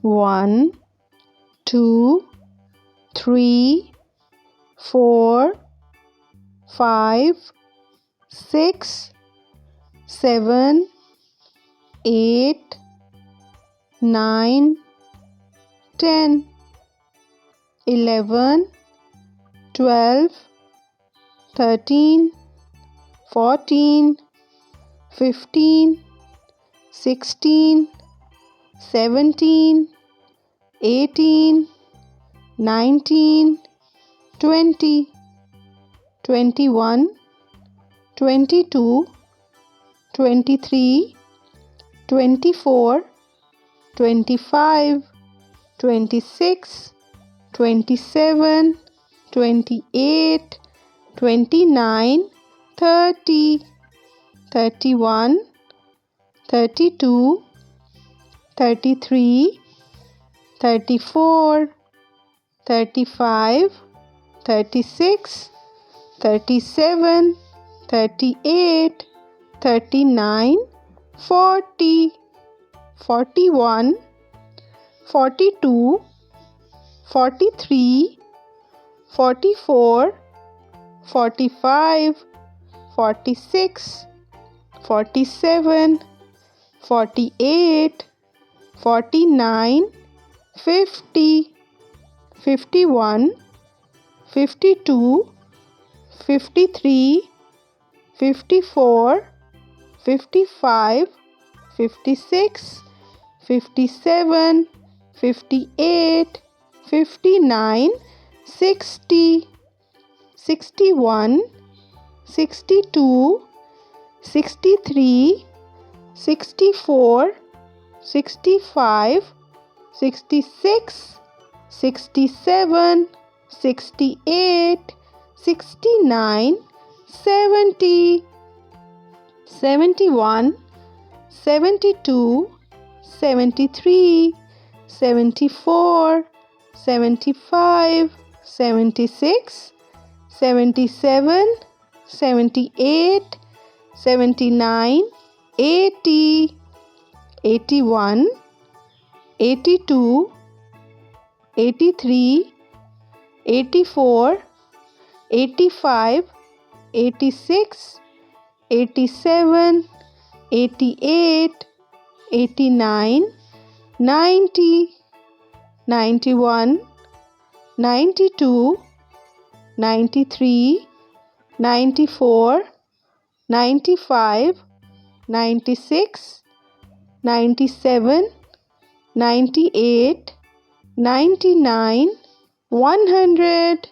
1, 2, 3, 4, 5, 6, 7, 8, 9, 10, 11, 12, 13, 14, 15, 16, 17, 18, 19, 20, 21, 22, 23, 24, 25, 26, 27, 28, 29, 30, 31, 32, 33, 34, 35, 36, 37, 38, 39, 40, 41, 42, 43, 44, 45, 46, 47, 48, 49, 50, 51, 52, 53, 54, 55, 56, 57, 58, 59, 60, 61, 62, 63, 64, 65, 66, 67, 68, 69, 70, 71, 72, 73, 74, 75, 76, 77, 78, 79, 80, 81, 82, 83, 84, 85, 86, 87, 88, 89, 90, 91, 92, 93, 94, 95, 96, 97, 98, 99, 100.